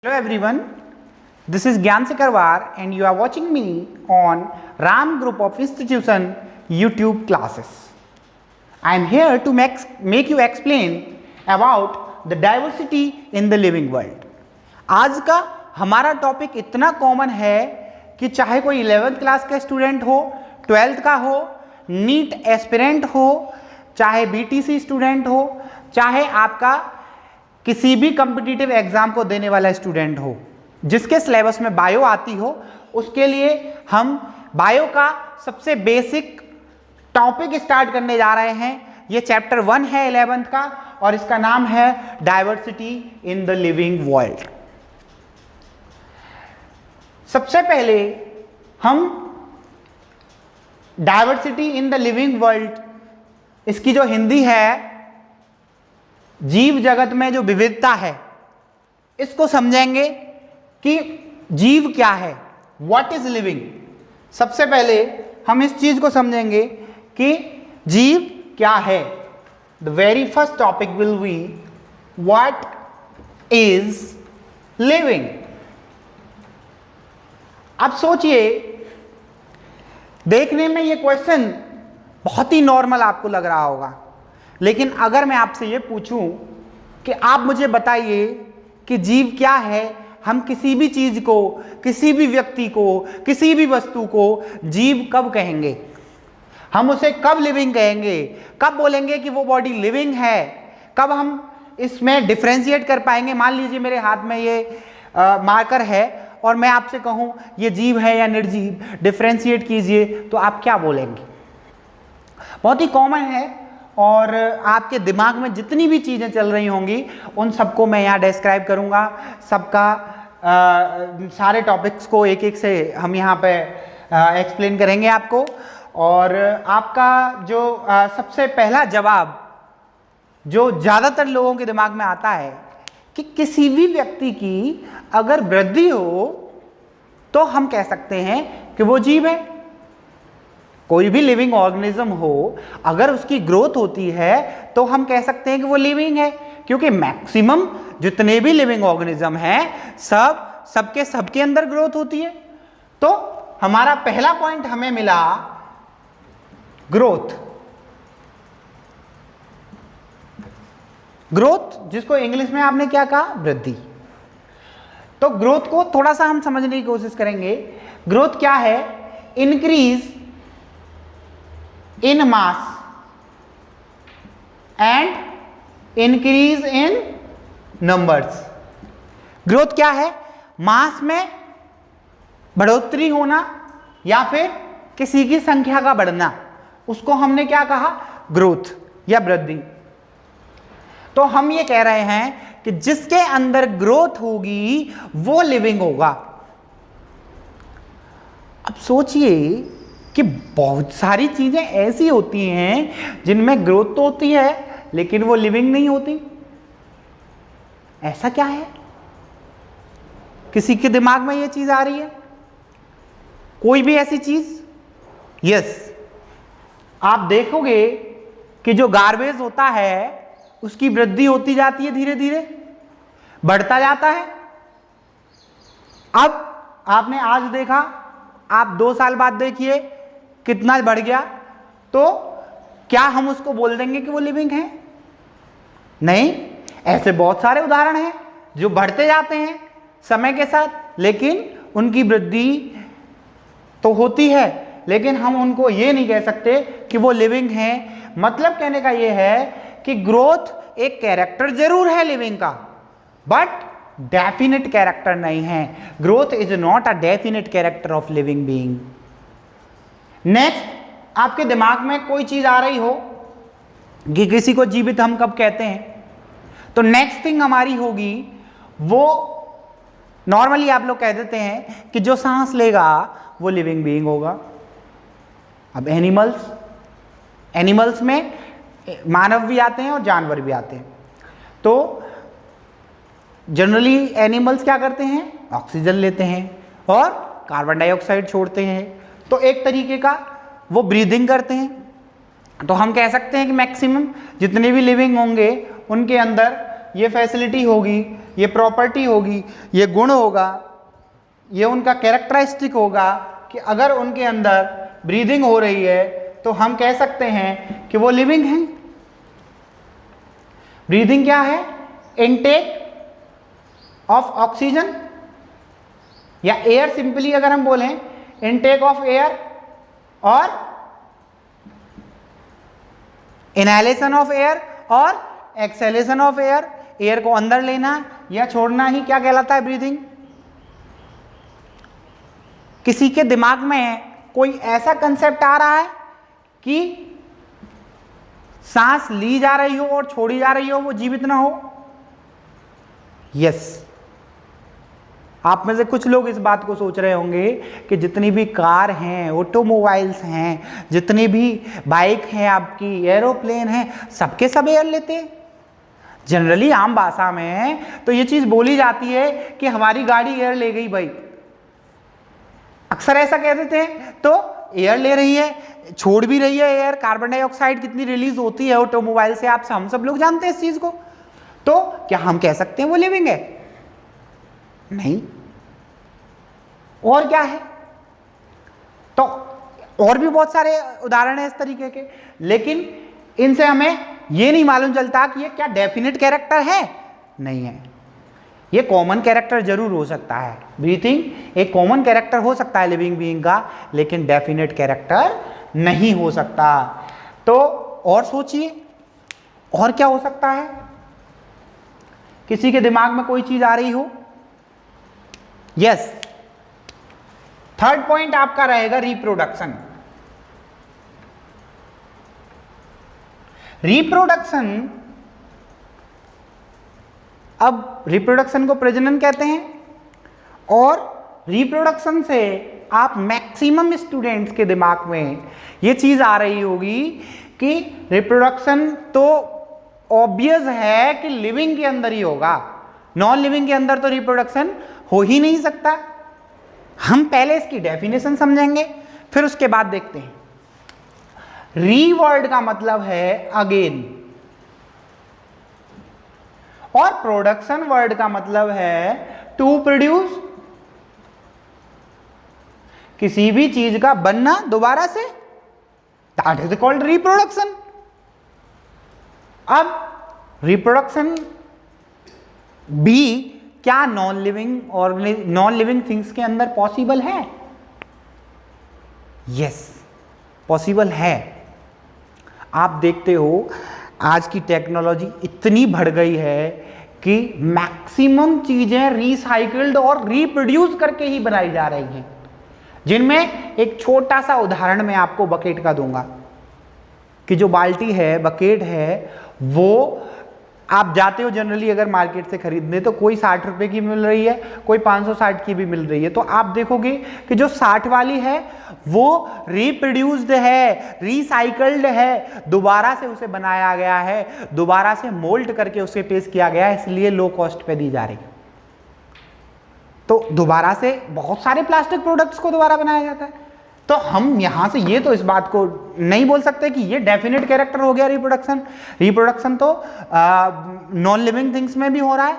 Hello everyone, this is Gyan Sekarwar and you are watching me on Ram Group of Institution YouTube classes. I am here to make you explain about the diversity in the living world. आज का हमारा topic इतना common है कि चाहे कोई 11th class का student हो, 12th का हो, नीट एस्पिरेंट हो, चाहे बीटीसी स्टूडेंट हो, चाहे आपका किसी भी कॉम्पिटिटिव एग्जाम को देने वाला स्टूडेंट हो, जिसके सिलेबस में बायो आती हो, उसके लिए हम बायो का सबसे बेसिक टॉपिक स्टार्ट करने जा रहे हैं। ये चैप्टर 1 है 11th का और इसका नाम है diversity in the living world. सबसे पहले हम diversity in the living world, इसकी जो हिंदी है जीव जगत में जो विविधता है, इसको समझेंगे कि जीव क्या है, व्हाट इज लिविंग। सबसे पहले हम इस चीज को समझेंगे कि जीव क्या है। The very first topic will be what is living. अब सोचिए, देखने में ये क्वेश्चन बहुत ही नॉर्मल आपको लग रहा होगा, लेकिन अगर मैं आपसे ये पूछूं कि आप मुझे बताइए कि जीव क्या है, हम किसी भी चीज को, किसी भी व्यक्ति को, किसी भी वस्तु को जीव कब कहेंगे, हम उसे कब लिविंग कहेंगे, कब बोलेंगे कि वो बॉडी लिविंग है, कब हम इसमें डिफरेंशिएट कर पाएंगे। मान लीजिए मेरे हाथ में ये मार्कर है और मैं आपसे कहूं ये जीव है या निर्जीव, डिफरेंशिएट कीजिए, तो आप क्या बोलेंगे। बहुत ही कॉमन है और आपके दिमाग में जितनी भी चीज़ें चल रही होंगी उन सबको मैं यहाँ डिस्क्राइब करूँगा। सबका सारे टॉपिक्स को एक एक से हम यहाँ पे एक्सप्लेन करेंगे आपको। और आपका जो सबसे पहला जवाब जो ज़्यादातर लोगों के दिमाग में आता है कि किसी भी व्यक्ति की अगर वृद्धि हो तो हम कह सकते हैं कि वो जीव है। कोई भी लिविंग ऑर्गेनिज्म हो, अगर उसकी ग्रोथ होती है तो हम कह सकते हैं कि वो लिविंग है, क्योंकि मैक्सिमम जितने भी लिविंग ऑर्गेनिज्म हैं सबके अंदर ग्रोथ होती है। तो हमारा पहला पॉइंट हमें मिला ग्रोथ। ग्रोथ जिसको इंग्लिश में आपने क्या कहा, वृद्धि। तो ग्रोथ को थोड़ा सा हम समझने की कोशिश करेंगे। ग्रोथ क्या है, increase in mass and increase in numbers। Growth क्या है, मास में बढ़ोतरी होना या फिर किसी की संख्या का बढ़ना, उसको हमने क्या कहा, ग्रोथ या वृद्धि। तो हम ये कह रहे हैं कि जिसके अंदर ग्रोथ होगी वो लिविंग होगा। अब सोचिए कि बहुत सारी चीजें ऐसी होती हैं जिनमें ग्रोथ तो होती है लेकिन वो लिविंग नहीं होती। ऐसा क्या है, किसी के दिमाग में ये चीज आ रही है, कोई भी ऐसी चीज। यस, आप देखोगे कि जो गार्बेज होता है उसकी वृद्धि होती जाती है, धीरे धीरे बढ़ता जाता है। अब आपने आज देखा, आप 2 साल बाद देखिए कितना बढ़ गया, तो क्या हम उसको बोल देंगे कि वो लिविंग है? नहीं। ऐसे बहुत सारे उदाहरण हैं जो बढ़ते जाते हैं समय के साथ, लेकिन उनकी वृद्धि तो होती है, लेकिन हम उनको ये नहीं कह सकते कि वो लिविंग है। मतलब कहने का ये है कि ग्रोथ एक कैरेक्टर जरूर है लिविंग का, बट डेफिनेट कैरेक्टर नहीं है। Growth is not a definite character of living being. Next, आपके दिमाग में कोई चीज आ रही हो कि किसी को जीवित हम कब कहते हैं, तो नेक्स्ट थिंग हमारी होगी, वो नॉर्मली आप लोग कह देते हैं कि जो सांस लेगा वो लिविंग बीइंग होगा। अब एनिमल्स में मानव भी आते हैं और जानवर भी आते हैं। तो जनरली एनिमल्स क्या करते हैं, ऑक्सीजन लेते हैं और कार्बन डाइऑक्साइड छोड़ते हैं, तो एक तरीके का वो ब्रीदिंग करते हैं। तो हम कह सकते हैं कि मैक्सिमम जितने भी लिविंग होंगे उनके अंदर ये फैसिलिटी होगी, ये प्रॉपर्टी होगी, ये गुण होगा, ये उनका कैरेक्टरिस्टिक होगा कि अगर उनके अंदर ब्रीदिंग हो रही है तो हम कह सकते हैं कि वो लिविंग हैं। ब्रीदिंग क्या है? इनटेक ऑफ ऑक्सीजन या एयर, सिंपली अगर हम बोलें इनटेक ऑफ एयर और इनहेलेशन ऑफ एयर और एक्सहेलेशन ऑफ एयर। एयर को अंदर लेना या छोड़ना ही क्या कहलाता है? ब्रीदिंग। किसी के दिमाग में कोई ऐसा कंसेप्ट आ रहा है कि सांस ली जा रही हो और छोड़ी जा रही हो, वो जीवित ना हो? यस। आप में से कुछ लोग इस बात को सोच रहे होंगे कि जितनी भी कार हैं, ऑटोमोबाइल्स हैं, जितनी भी बाइक हैं, आपकी एरोप्लेन है, सबके सब एयर लेते हैं। जनरली आम भाषा में तो ये चीज बोली जाती है कि हमारी गाड़ी एयर ले गई भाई, अक्सर ऐसा कह देते हैं। तो एयर ले रही है, छोड़ भी रही है एयर। कार्बन डाइऑक्साइड कितनी रिलीज होती है ऑटोमोबाइल से, आप हम सब लोग जानते हैं इस चीज को। तो क्या हम कह सकते हैं वो लिविंग है? नहीं। और क्या है? तो और भी बहुत सारे उदाहरण हैं इस तरीके के, लेकिन इनसे हमें ये नहीं मालूम चलता कि ये क्या डेफिनेट कैरेक्टर है। नहीं है। ये कॉमन कैरेक्टर जरूर हो सकता है। ब्रीथिंग एक कॉमन कैरेक्टर हो सकता है लिविंग बीइंग का, लेकिन डेफिनेट कैरेक्टर नहीं हो सकता। तो और सोचिए, और क्या हो सकता है? किसी के दिमाग में कोई चीज आ रही हो? यस। थर्ड पॉइंट आपका रहेगा रिप्रोडक्शन। रिप्रोडक्शन, अब रिप्रोडक्शन को प्रजनन कहते हैं, और रिप्रोडक्शन से आप मैक्सिमम स्टूडेंट्स के दिमाग में ये चीज आ रही होगी कि रिप्रोडक्शन तो ऑब्वियस है कि लिविंग के अंदर ही होगा, नॉन लिविंग के अंदर तो रिप्रोडक्शन हो ही नहीं सकता। हम पहले इसकी डेफिनेशन समझेंगे, फिर उसके बाद देखते हैं। री वर्ड का मतलब है अगेन, और प्रोडक्शन वर्ड का मतलब है टू प्रोड्यूस, किसी भी चीज का बनना दोबारा से, दैट इज कॉल्ड रिप्रोडक्शन। अब रिप्रोडक्शन भी क्या नॉन लिविंग और नॉन लिविंग थिंग्स के अंदर पॉसिबल है? यस, पॉसिबल है। आप देखते हो आज की टेक्नोलॉजी इतनी बढ़ गई है कि मैक्सिमम चीजें रिसाइकल्ड और रिप्रोड्यूस करके ही बनाई जा रही हैं, जिनमें एक छोटा सा उदाहरण मैं आपको बकेट का दूंगा कि जो बाल्टी है, बकेट है, वो आप जाते हो जनरली अगर मार्केट से खरीदने तो कोई 60 रुपए की मिल रही है, कोई 560 की भी मिल रही है। तो आप देखोगे कि जो 60 वाली है वो रिप्रोड्यूस्ड है, रिसाइकल्ड है, दोबारा से उसे बनाया गया है, दोबारा से मोल्ड करके उसे पेश किया गया है, इसलिए लो कॉस्ट पे दी जा रही है। तो दोबारा से बहुत सारे प्लास्टिक प्रोडक्ट्स को दोबारा बनाया जाता है। तो हम यहां से ये तो इस बात को नहीं बोल सकते कि ये डेफिनेट कैरेक्टर हो गया रिप्रोडक्शन। रिप्रोडक्शन तो नॉन लिविंग थिंग्स में भी हो रहा है।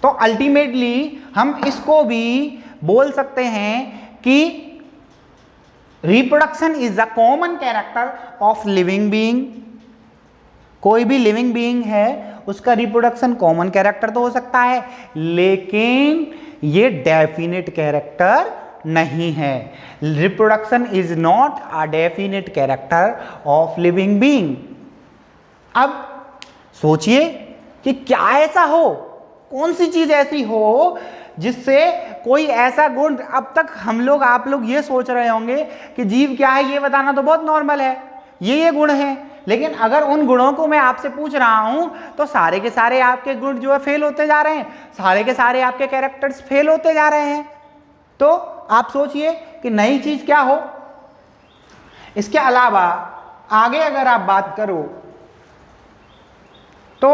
तो अल्टीमेटली हम इसको भी बोल सकते हैं कि reproduction is a common character of living being. कोई भी लिविंग बीइंग है उसका रिप्रोडक्शन कॉमन कैरेक्टर तो हो सकता है, लेकिन ये डेफिनेट कैरेक्टर नहीं है। Reproduction is not a definite character of living being. अब सोचिए कि क्या ऐसा हो, कौन सी चीज ऐसी हो जिससे कोई ऐसा गुण, अब तक हम लोग, आप लोग ये सोच रहे होंगे कि जीव क्या है ये बताना तो बहुत नॉर्मल है, ये गुण है, लेकिन अगर उन गुणों को मैं आपसे पूछ रहा हूं तो सारे के सारे आपके गुण जो है फेल होते जा रहे हैं, सारे के सारे आपके कैरेक्टर्स फेल होते जा रहे हैं। तो आप सोचिए कि नई चीज क्या हो। इसके अलावा आगे अगर आप बात करो तो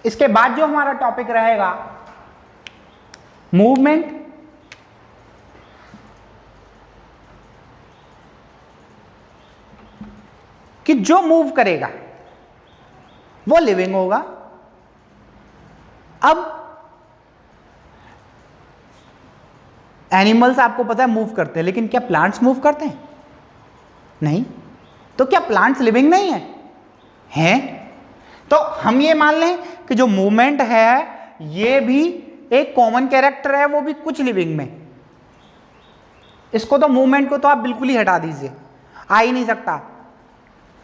इसके बाद जो हमारा टॉपिक रहेगा मूवमेंट। कि जो मूव करेगा, वो लिविंग होगा। अब एनिमल्स आपको पता है मूव करते हैं, लेकिन क्या प्लांट्स मूव करते हैं? नहीं। तो क्या प्लांट्स लिविंग नहीं है? हैं। तो हम ये मान लें कि जो मूवमेंट है ये भी एक कॉमन कैरेक्टर है, वो भी कुछ लिविंग में। इसको तो मूवमेंट को तो आप बिल्कुल ही हटा दीजिए, आ ही नहीं सकता,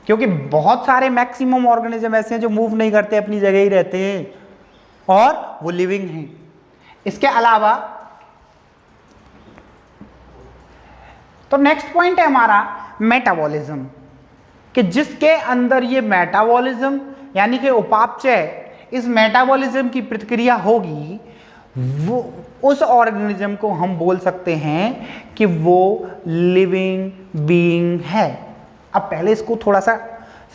क्योंकि बहुत सारे मैक्सिमम ऑर्गेनिज्म ऐसे हैं जो मूव नहीं करते, अपनी जगह ही रहते हैं और वो लिविंग हैं। इसके अलावा तो नेक्स्ट पॉइंट है हमारा मेटाबॉलिज्म, कि जिसके अंदर ये मेटाबॉलिज्म यानी कि उपापचय, इस मेटाबॉलिज्म की प्रतिक्रिया होगी, वो उस ऑर्गेनिज्म को हम बोल सकते हैं कि वो लिविंग बीइंग है। अब पहले इसको थोड़ा सा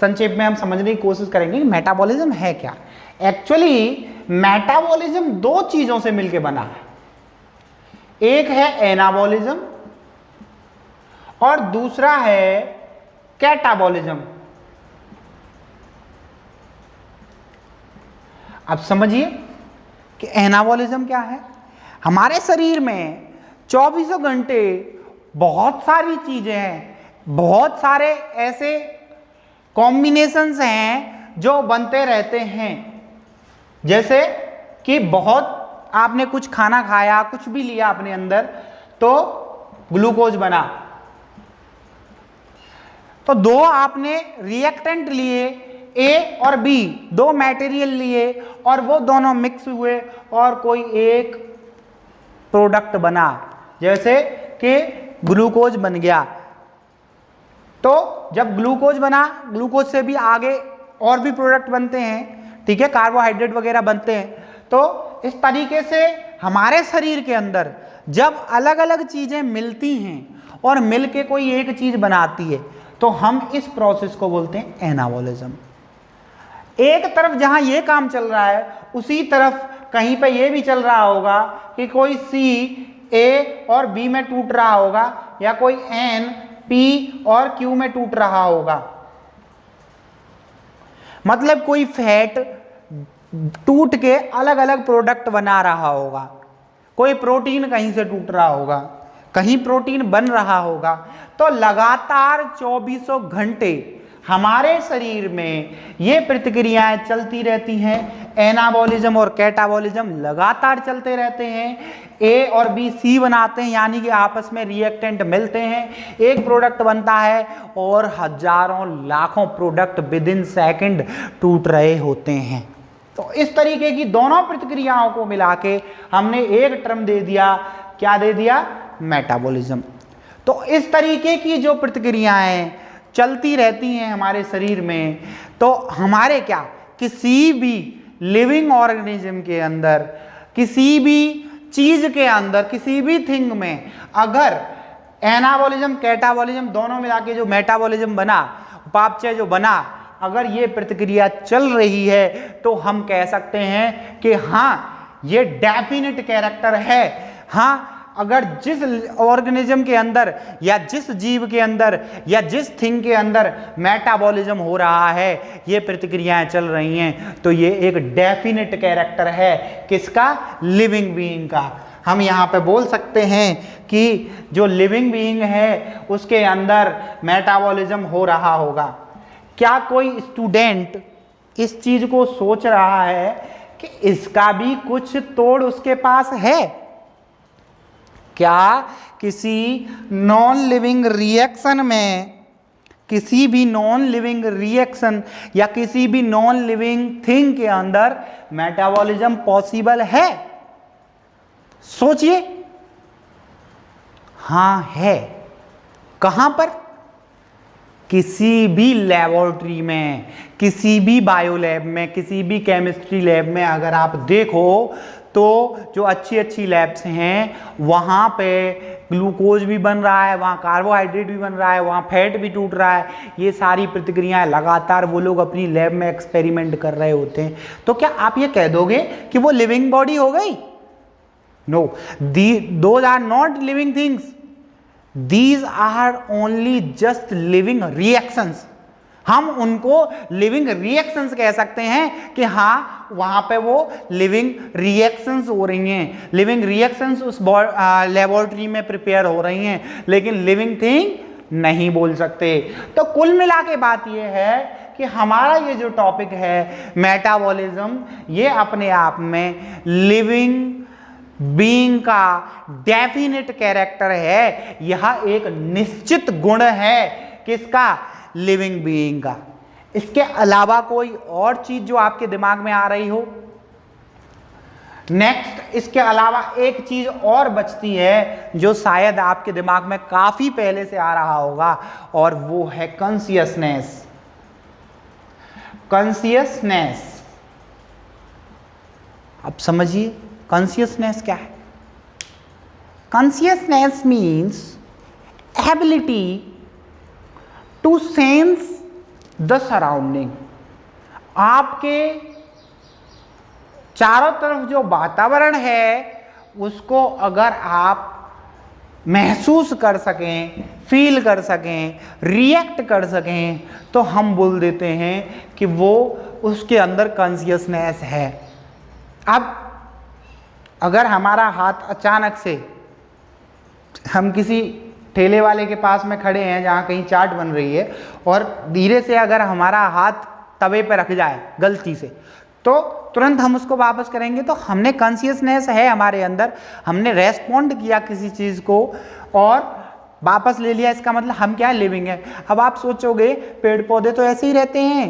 संक्षेप में हम समझने की कोशिश करेंगे कि मेटाबॉलिज्म है क्या। एक्चुअली मेटाबॉलिज्म दो चीजों से मिलकर बना है, एक है एनाबॉलिज्म और दूसरा है कैटाबॉलिज्म। अब समझिए कि एनाबॉलिज्म क्या है। हमारे शरीर में 24 घंटे बहुत सारी चीजें हैं, बहुत सारे ऐसे कॉम्बिनेशंस हैं जो बनते रहते हैं। जैसे कि बहुत आपने कुछ खाना खाया, कुछ भी लिया अपने अंदर, तो ग्लूकोज बना। तो दो आपने रिएक्टेंट लिए, ए और बी, दो मटेरियल लिए और वो दोनों मिक्स हुए और कोई एक प्रोडक्ट बना, जैसे कि ग्लूकोज बन गया। तो जब ग्लूकोज बना, ग्लूकोज से भी आगे और भी प्रोडक्ट बनते हैं, ठीक है, कार्बोहाइड्रेट वगैरह बनते हैं। तो इस तरीके से हमारे शरीर के अंदर जब अलग अलग चीजें मिलती हैं और मिलके कोई एक चीज बनाती है, तो हम इस प्रोसेस को बोलते हैं एनाबॉलिज्म। एक तरफ जहां ये काम चल रहा है, उसी तरफ कहीं पे ये भी चल रहा होगा कि कोई सी ए और बी में टूट रहा होगा, या कोई एन पी और क्यू में टूट रहा होगा। मतलब कोई फैट टूट के अलग अलग प्रोडक्ट बना रहा होगा, कोई प्रोटीन कहीं से टूट रहा होगा, कहीं प्रोटीन बन रहा होगा। तो लगातार 24 घंटे हमारे शरीर में ये प्रतिक्रियाएं चलती रहती हैं। एनाबॉलिज्म और कैटाबॉलिज्म लगातार चलते रहते हैं। ए और बी सी बनाते हैं, यानी कि आपस में रिएक्टेंट मिलते हैं, एक प्रोडक्ट बनता है और हजारों लाखों प्रोडक्ट विद इन सेकंड टूट रहे होते हैं। तो इस तरीके की दोनों प्रतिक्रियाओं को मिला के हमने एक टर्म दे दिया, क्या दे दिया? मेटाबॉलिज्म। तो इस तरीके की जो प्रतिक्रियाएं चलती रहती हैं हमारे शरीर में, तो हमारे क्या, किसी भी लिविंग ऑर्गेनिज्म के अंदर, किसी भी चीज के अंदर, किसी भी थिंग में अगर एनाबॉलिज्म कैटाबॉलिज्म दोनों मिला के जो मेटाबॉलिज्म बना, उपापचय जो बना, अगर ये प्रतिक्रिया चल रही है, तो हम कह सकते हैं कि हाँ ये डेफिनेट कैरेक्टर है। हाँ, अगर जिस ऑर्गेनिज्म के अंदर या जिस जीव के अंदर या जिस थिंग के अंदर मेटाबॉलिज्म हो रहा है, ये प्रतिक्रियाएं चल रही हैं, तो ये एक डेफिनेट कैरेक्टर है। किसका? लिविंग बीइंग का। हम यहाँ पे बोल सकते हैं कि जो लिविंग बीइंग है उसके अंदर मेटाबॉलिज्म हो रहा होगा। क्या कोई स्टूडेंट इस चीज को सोच रहा है कि इसका भी कुछ तोड़ उसके पास है? क्या किसी नॉन लिविंग रिएक्शन में, किसी भी नॉन लिविंग रिएक्शन या किसी भी नॉन लिविंग थिंग के अंदर मेटाबॉलिज्म पॉसिबल है? सोचिए। हाँ है। कहां पर? किसी भी लेबोरेटरी में, किसी भी बायो लैब में, किसी भी केमिस्ट्री लैब में अगर आप देखो तो जो अच्छी अच्छी लैब्स हैं वहाँ पे ग्लूकोज भी बन रहा है, वहाँ कार्बोहाइड्रेट भी बन रहा है, वहाँ फैट भी टूट रहा है। ये सारी प्रतिक्रियाएं लगातार वो लोग अपनी लैब में एक्सपेरिमेंट कर रहे होते हैं। तो क्या आप ये कह दोगे कि वो लिविंग बॉडी हो गई? No, those are not living things, these are only just living reactions. हम उनको लिविंग रिएक्शंस कह सकते हैं कि हाँ वहां पे वो लिविंग रिएक्शंस हो रही हैं, लिविंग रिएक्शंस उस लेबोरेटरी में प्रिपेयर हो रही हैं, लेकिन लिविंग थिंग नहीं बोल सकते। तो कुल मिला के बात ये है कि हमारा ये जो टॉपिक है मेटाबॉलिज्म, ये अपने आप में लिविंग बीइंग का डेफिनेट कैरेक्टर है। यह एक निश्चित गुण है किसका? लिविंग बीइंग का। इसके अलावा कोई और चीज जो आपके दिमाग में आ रही हो? नेक्स्ट, इसके अलावा एक चीज और बचती है जो शायद आपके दिमाग में काफी पहले से आ रहा होगा, और वो है कॉन्शियसनेस। कॉन्शियसनेस, अब समझिए कॉन्शियसनेस क्या है। Consciousness means ability to sense the surrounding. आपके चारों तरफ जो वातावरण है उसको अगर आप महसूस कर सकें, फील कर सकें, रिएक्ट कर सकें, तो हम बोल देते हैं कि वो उसके अंदर कॉन्शियसनेस है। अब अगर हमारा हाथ अचानक से, हम किसी ठेले वाले के पास में खड़े हैं जहाँ कहीं चाट बन रही है, और धीरे से अगर हमारा हाथ तवे पे रख जाए गलती से, तो तुरंत हम उसको वापस करेंगे। तो हमने कॉन्शियसनेस है हमारे अंदर, हमने रेस्पॉन्ड किया किसी चीज़ को और वापस ले लिया, इसका मतलब हम क्या लिविंग है। अब आप सोचोगे पेड़ पौधे तो ऐसे ही रहते हैं,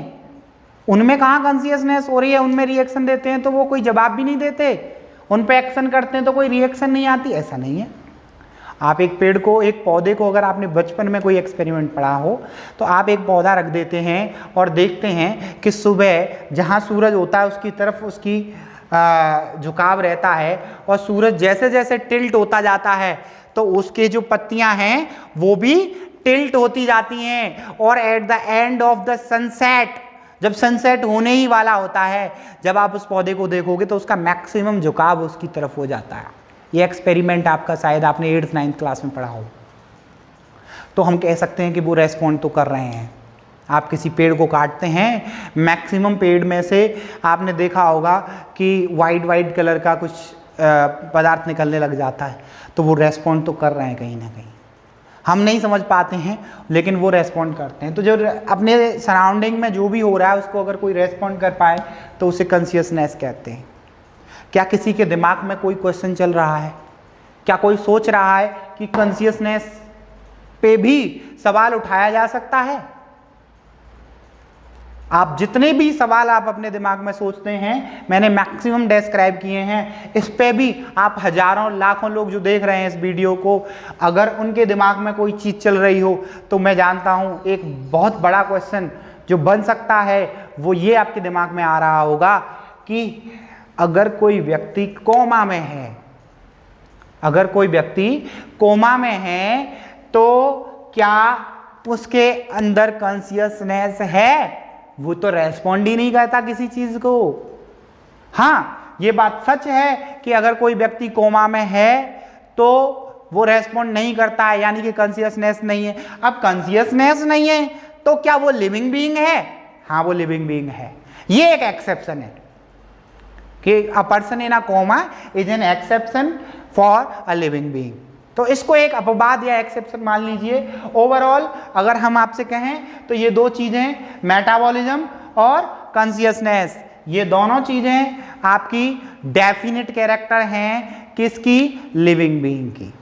उनमें कहाँ कॉन्शियसनेस हो रही है, उनमें रिएक्शन देते हैं तो वो कोई जवाब भी नहीं देते, उन पे एक्शन करते हैं तो कोई रिएक्शन नहीं आती। ऐसा नहीं है। आप एक पेड़ को, एक पौधे को, अगर आपने बचपन में कोई एक्सपेरिमेंट पढ़ा हो, तो आप एक पौधा रख देते हैं और देखते हैं कि सुबह जहाँ सूरज होता है उसकी तरफ उसकी झुकाव रहता है, और सूरज जैसे जैसे टिल्ट होता जाता है तो उसके जो पत्तियां हैं वो भी टिल्ट होती जाती हैं, और at the end of the sunset, जब सनसेट होने ही वाला होता है, जब आप उस पौधे को देखोगे तो उसका मैक्सिमम झुकाव उसकी तरफ हो जाता है। ये एक्सपेरिमेंट आपका शायद आपने 8th 9th क्लास में पढ़ा हो। तो हम कह सकते हैं कि वो रेस्पॉन्ड तो कर रहे हैं। आप किसी पेड़ को काटते हैं, मैक्सिमम पेड़ में से आपने देखा होगा कि वाइट कलर का कुछ पदार्थ निकलने लग जाता है, तो वो रेस्पॉन्ड तो कर रहे हैं कहीं ना कहीं। हम नहीं समझ पाते हैं लेकिन वो रेस्पॉन्ड करते हैं। तो जो अपने सराउंडिंग में जो भी हो रहा है उसको अगर कोई रेस्पॉन्ड कर पाए तो उसे कॉन्शियसनेस कहते हैं। क्या किसी के दिमाग में कोई क्वेश्चन चल रहा है? क्या कोई सोच रहा है कि कॉन्शियसनेस पे भी सवाल उठाया जा सकता है? आप जितने भी सवाल आप अपने दिमाग में सोचते हैं, मैंने मैक्सिमम डिस्क्राइब किए हैं। इस पे भी आप हजारों लाखों लोग जो देख रहे हैं इस वीडियो को, अगर उनके दिमाग में कोई चीज़ चल रही हो तो मैं जानता हूं एक बहुत बड़ा क्वेश्चन जो बन सकता है वो ये आपके दिमाग में आ रहा होगा कि अगर कोई व्यक्ति कोमा में है, अगर कोई व्यक्ति कोमा में है तो क्या उसके अंदर कॉन्शियसनेस है? वो तो रेस्पॉन्ड ही नहीं करता किसी चीज को। हाँ, ये बात सच है कि अगर कोई व्यक्ति कोमा में है तो वो रेस्पॉन्ड नहीं करता है, यानी कि कॉन्शियसनेस नहीं है। अब कॉन्शियसनेस नहीं है तो क्या वो लिविंग बीइंग है? हाँ, वो लिविंग बीइंग है। ये एक एक्सेप्शन है कि a person in a coma is an exception for a living being. तो इसको एक अपवाद या एक्सेप्शन मान लीजिए। ओवरऑल अगर हम आपसे कहें तो ये दो चीजें, मेटाबॉलिज्म और कॉन्शियसनेस, ये दोनों चीजें आपकी डेफिनेट कैरेक्टर हैं किसकी? लिविंग बीइंग की।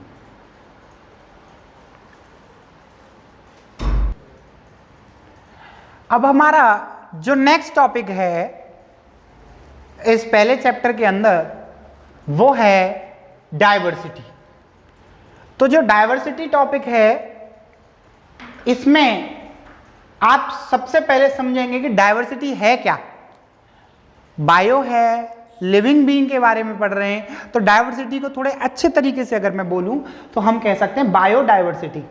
अब हमारा जो नेक्स्ट टॉपिक है इस पहले चैप्टर के अंदर वो है डाइवर्सिटी। तो जो डाइवर्सिटी टॉपिक है इसमें आप सबसे पहले समझेंगे कि डाइवर्सिटी है क्या। बायो है, लिविंग बीइंग के बारे में पढ़ रहे हैं, तो डाइवर्सिटी को थोड़े अच्छे तरीके से अगर मैं बोलूं तो हम कह सकते हैं बायोडाइवर्सिटी।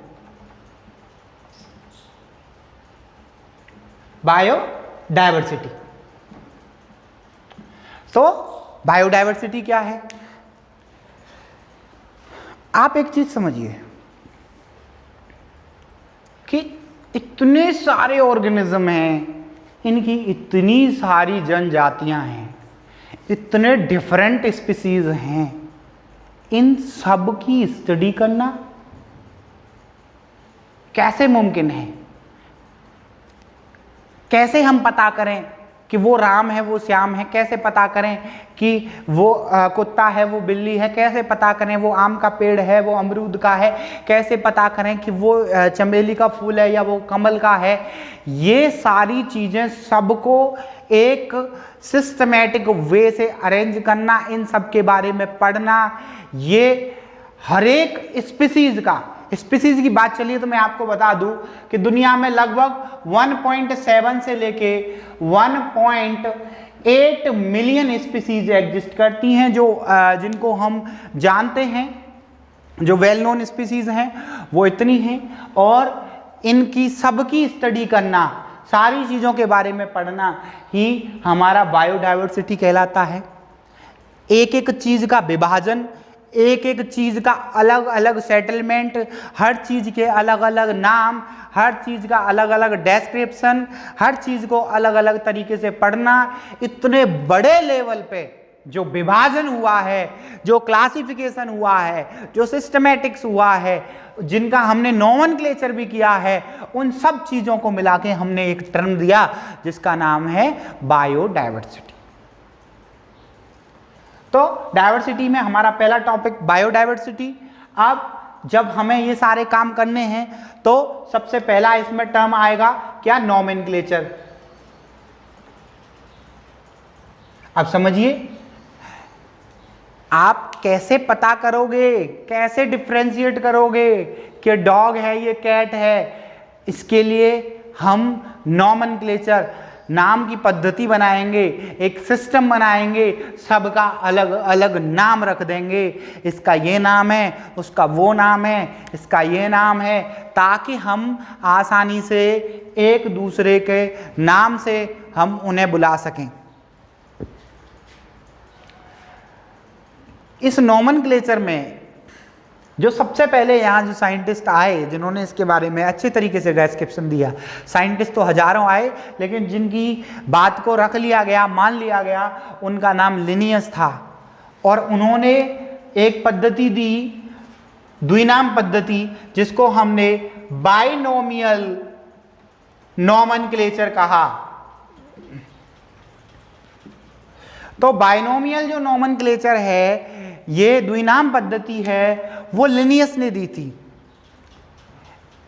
बायोडाइवर्सिटी। तो बायोडाइवर्सिटी क्या है? आप एक चीज समझिए कि इतने सारे ऑर्गेनिज्म हैं, इनकी इतनी सारी जनजातियां हैं, इतने डिफरेंट स्पीसीज हैं, इन सब की स्टडी करना कैसे मुमकिन है? कैसे हम पता करें कि वो राम है वो श्याम है? कैसे पता करें कि वो कुत्ता है वो बिल्ली है? कैसे पता करें वो आम का पेड़ है वो अमरूद का है? कैसे पता करें कि वो चमेली का फूल है या वो कमल का है? ये सारी चीज़ें सबको एक सिस्टमैटिक वे से अरेंज करना, इन सब के बारे में पढ़ना, ये हर एक स्पीसीज की बात चलिए तो मैं आपको बता दूं कि दुनिया में लगभग 1.7 से लेके 1.8 मिलियन स्पीसीज एग्जिस्ट करती हैं, जो जिनको हम जानते हैं, जो वेल नोन स्पीसीज हैं वो इतनी हैं। और इनकी सबकी स्टडी करना, सारी चीज़ों के बारे में पढ़ना ही हमारा बायोडाइवर्सिटी कहलाता है। एक एक चीज़ का विभाजन, एक एक चीज़ का अलग अलग सेटलमेंट, हर चीज़ के अलग अलग नाम, हर चीज़ का अलग अलग डेस्क्रिप्शन, हर चीज़ को अलग अलग तरीके से पढ़ना, इतने बड़े लेवल पे जो विभाजन हुआ है, जो क्लासिफिकेशन हुआ है, जो सिस्टमैटिक्स हुआ है, जिनका हमने नोमेनक्लेचर भी किया है, उन सब चीज़ों को मिला के हमने एक टर्म दिया जिसका नाम है बायोडाइवर्सिटी। तो डाइवर्सिटी में हमारा पहला टॉपिक बायोडाइवर्सिटी। अब जब हमें ये सारे काम करने हैं तो सबसे पहला इसमें टर्म आएगा क्या? नोमेनक्लेचर। अब समझिए, आप कैसे पता करोगे, कैसे डिफ्रेंशिएट करोगे कि डॉग है ये कैट है? इसके लिए हम नोमेनक्लेचर, नाम की पद्धति बनाएंगे, एक सिस्टम बनाएंगे, सबका अलग अलग नाम रख देंगे। इसका ये नाम है, उसका वो नाम है, इसका ये नाम है, ताकि हम आसानी से एक दूसरे के नाम से हम उन्हें बुला सकें। इस नोमेनक्लेचर में जो सबसे पहले यहाँ जो साइंटिस्ट आए, जिन्होंने इसके बारे में अच्छे तरीके से डिस्क्रिप्शन दिया, साइंटिस्ट तो हजारों आए, लेकिन जिनकी बात को रख लिया गया, मान लिया गया, उनका नाम लिनियस था। और उन्होंने एक पद्धति दी, द्विनाम पद्धति, जिसको हमने बाइनोमियल नोमेनक्लेचर कहा। तो बाइनोमियल जो नोमेनक्लेचर है, ये द्विनाम पद्धति है, वो लिनियस ने दी थी।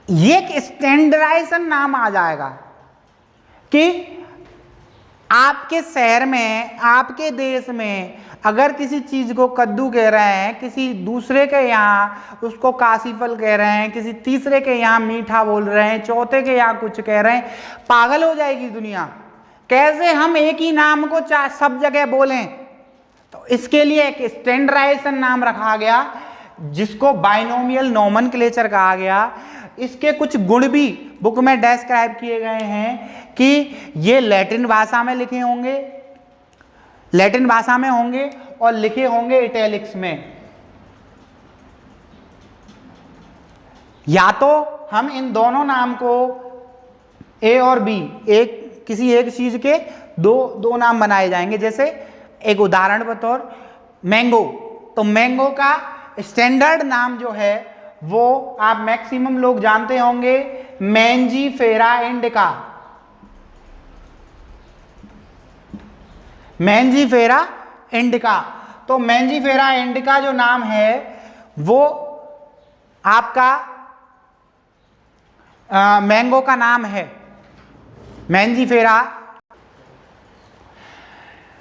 ये एक स्टैंडर्डाइजेशन नाम आ जाएगा कि आपके शहर में, आपके देश में अगर किसी चीज को कद्दू कह रहे हैं, किसी दूसरे के यहाँ उसको काशीफल कह रहे हैं, किसी तीसरे के यहाँ मीठा बोल रहे हैं, चौथे के यहाँ कुछ कह रहे हैं, पागल हो जाएगी दुनिया। कैसे हम एक ही नाम को सब जगह बोलें? तो इसके लिए एक स्टैंडर्डाइजेशन नाम रखा गया, जिसको बाइनोमियल नोमेनक्लेचर कहा गया। इसके कुछ गुण भी बुक में डिस्क्राइब किए गए हैं कि ये लैटिन भाषा में लिखे होंगे, लैटिन भाषा में होंगे और लिखे होंगे इटैलिक्स में। या तो हम इन दोनों नाम को ए और बी, एक किसी एक चीज के दो नाम बनाए जाएंगे। जैसे एक उदाहरण बतौर मैंगो, तो मैंगो का स्टैंडर्ड नाम जो है वो आप मैक्सिमम लोग जानते होंगे, मैंजीफेरा इंडिका। मैंजीफेरा इंडिका, तो मैंजीफेरा इंडिका जो नाम है वो आपका मैंगो का नाम है।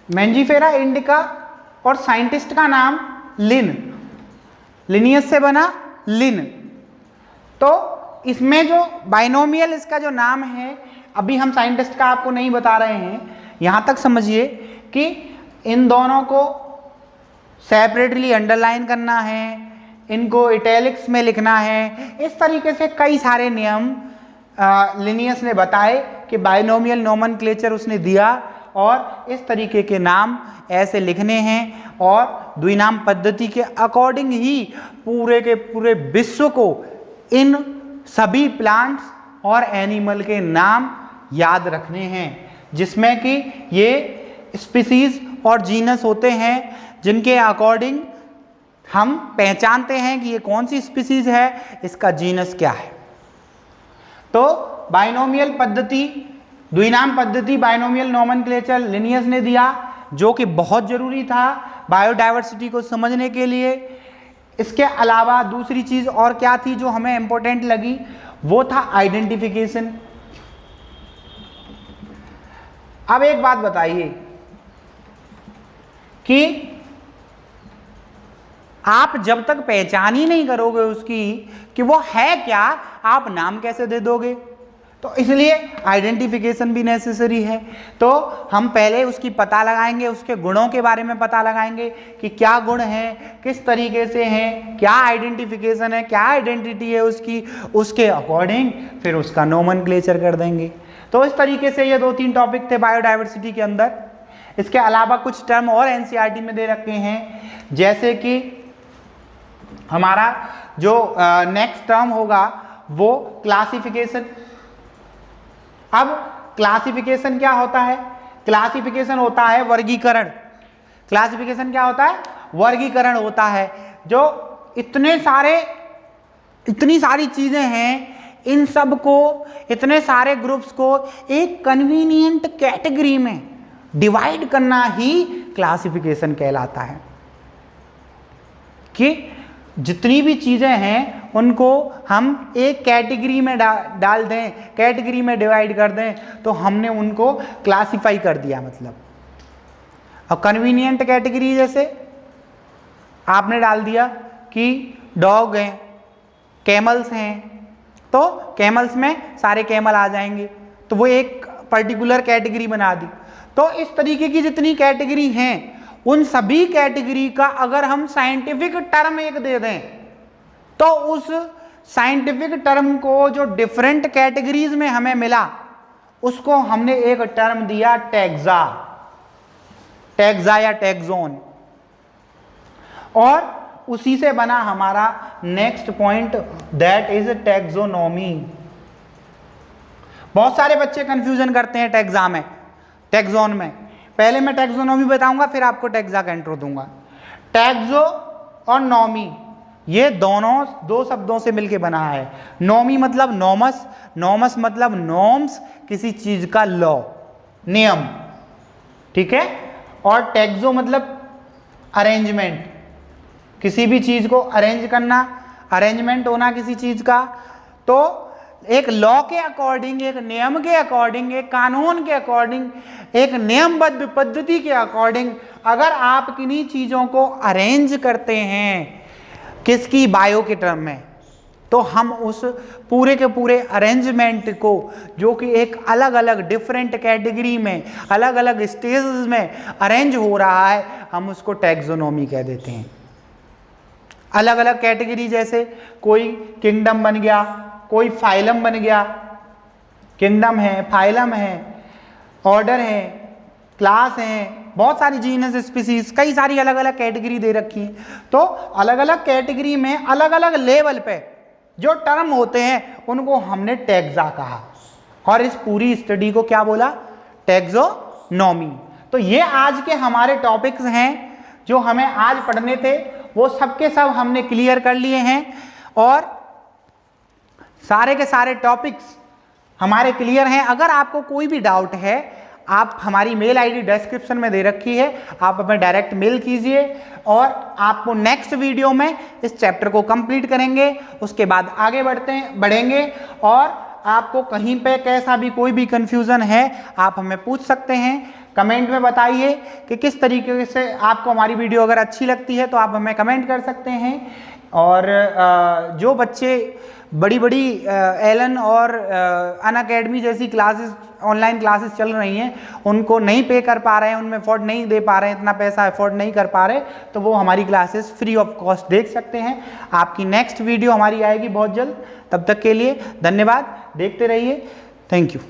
मैंजीफेरा इंडिका और साइंटिस्ट का नाम लिनियस से बना लिन। तो इसमें जो बाइनोमियल इसका जो नाम है, अभी हम साइंटिस्ट का आपको नहीं बता रहे हैं, यहाँ तक समझिए कि इन दोनों को सेपरेटली अंडरलाइन करना है, इनको इटैलिक्स में लिखना है। इस तरीके से कई सारे नियम लिनियस ने बताए कि बाइनोमियल नोमेनक्लेचर उसने दिया और इस तरीके के नाम ऐसे लिखने हैं, और द्विनाम पद्धति के अकॉर्डिंग ही पूरे के पूरे विश्व को इन सभी प्लांट्स और एनिमल के नाम याद रखने हैं, जिसमें कि ये स्पीसीज और जीनस होते हैं जिनके अकॉर्डिंग हम पहचानते हैं कि ये कौन सी स्पीसीज है, इसका जीनस क्या है। तो बाइनोमियल पद्धति, द्विनाम पद्धति, बाइनोमियल नोमेनक्लेचर लिनियस ने दिया, जो कि बहुत जरूरी था बायोडायवर्सिटी को समझने के लिए। इसके अलावा दूसरी चीज और क्या थी जो हमें इंपॉर्टेंट लगी, वो था आइडेंटिफिकेशन। अब एक बात बताइए कि आप जब तक पहचान ही नहीं करोगे उसकी कि वो है क्या, आप नाम कैसे दे दोगे। तो इसलिए आइडेंटिफिकेशन भी नेसेसरी है। तो हम पहले उसकी पता लगाएंगे, उसके गुणों के बारे में पता लगाएंगे कि क्या गुण हैं, किस तरीके से हैं, क्या आइडेंटिफिकेशन है, क्या आइडेंटिटी है उसकी, उसके अकॉर्डिंग फिर उसका नोमेनक्लेचर कर देंगे। तो इस तरीके से ये 2-3 टॉपिक थे बायोडायवर्सिटी के अंदर। इसके अलावा कुछ टर्म और एनसीईआरटी में दे रखे हैं, जैसे कि हमारा जो नेक्स्ट टर्म होगा वो क्लासिफिकेशन। अब क्लासिफिकेशन क्या होता है? क्लासिफिकेशन होता है वर्गीकरण। क्लासिफिकेशन क्या होता है? वर्गीकरण होता है। जो इतनी सारी चीजें हैं, इन सब को, इतने सारे ग्रुप्स को एक कन्वीनियंट कैटेगरी में डिवाइड करना ही क्लासिफिकेशन कहलाता है। कि जितनी भी चीजें हैं उनको हम एक कैटेगरी में डाल दें, कैटेगरी में डिवाइड कर दें, तो हमने उनको क्लासिफाई कर दिया मतलब। और कन्वीनियंट कैटेगरी जैसे आपने डाल दिया कि डॉग हैं, कैमल्स हैं, तो कैमल्स में सारे कैमल आ जाएंगे, तो वो एक पर्टिकुलर कैटेगरी बना दी। तो इस तरीके की जितनी कैटेगरी हैं, उन सभी कैटेगरी का अगर हम साइंटिफिक टर्म एक दे दें, तो उस साइंटिफिक टर्म को जो डिफरेंट कैटेगरीज में हमें मिला, उसको हमने एक टर्म दिया टैक्सा, टैक्सा या टैक्सोन। और उसी से बना हमारा next point, that is taxonomy. बहुत सारे बच्चे कंफ्यूजन करते हैं टैक्सा में, टैक्सोन में। पहले मैं टैक्सोनॉमी बताऊंगा, फिर आपको टैक्सा का इंट्रो दूंगा। टैक्सो और नॉमी, ये दोनों 2 शब्दों से मिलके बना है। नॉमी मतलब नॉमस, नॉमस मतलब नॉर्म्स, किसी चीज का लॉ, नियम, ठीक है। और टैक्सो मतलब अरेंजमेंट, किसी भी चीज को अरेंज करना, अरेंजमेंट होना किसी चीज का। तो एक लॉ के अकॉर्डिंग, एक नियम के अकॉर्डिंग, एक कानून के अकॉर्डिंग, एक नियमबद्ध पद्धति के अकॉर्डिंग अगर आप किन्हीं चीजों को अरेंज करते हैं, किसकी, बायो के टर्म में, तो हम उस पूरे के पूरे अरेंजमेंट को, जो कि एक अलग अलग डिफरेंट कैटेगरी में, अलग अलग स्टेजेस में अरेंज हो रहा है, हम उसको टैक्सोनॉमी कह देते हैं। अलग अलग कैटेगरी, जैसे कोई किंगडम बन गया, कोई फाइलम बन गया, किंगडम है, फाइलम है, ऑर्डर है, क्लास है, बहुत सारी जीनस, स्पीसीज, कई सारी अलग अलग कैटेगरी दे रखी है। तो अलग अलग कैटेगरी में अलग अलग लेवल पे जो टर्म होते हैं उनको हमने टैक्सा कहा, और इस पूरी स्टडी को क्या बोला? टैक्सोनॉमी। तो ये आज के हमारे टॉपिक्स हैं जो हमें आज पढ़ने थे, वो सब के सब हमने क्लियर कर लिए हैं, और सारे के सारे टॉपिक्स हमारे क्लियर हैं। अगर आपको कोई भी डाउट है, आप हमारी मेल आईडी डिस्क्रिप्शन में दे रखी है, आप हमें डायरेक्ट मेल कीजिए, और आपको नेक्स्ट वीडियो में इस चैप्टर को कंप्लीट करेंगे, उसके बाद आगे बढ़ेंगे। और आपको कहीं पे कैसा भी कोई भी कंफ्यूजन है, आप हमें पूछ सकते हैं, कमेंट में बताइए कि किस तरीके से आपको हमारी वीडियो अगर अच्छी लगती है तो आप हमें कमेंट कर सकते हैं। और जो बच्चे बड़ी बड़ी एलन और अनअकैडमी जैसी क्लासेस, ऑनलाइन क्लासेस चल रही हैं, उनको नहीं पे कर पा रहे हैं, उनमें अफोर्ड नहीं दे पा रहे हैं, इतना पैसा अफोर्ड नहीं कर पा रहे, तो वो हमारी क्लासेस फ्री ऑफ कॉस्ट देख सकते हैं। आपकी नेक्स्ट वीडियो हमारी आएगी बहुत जल्द। तब तक के लिए धन्यवाद, देखते रहिए। Thank you.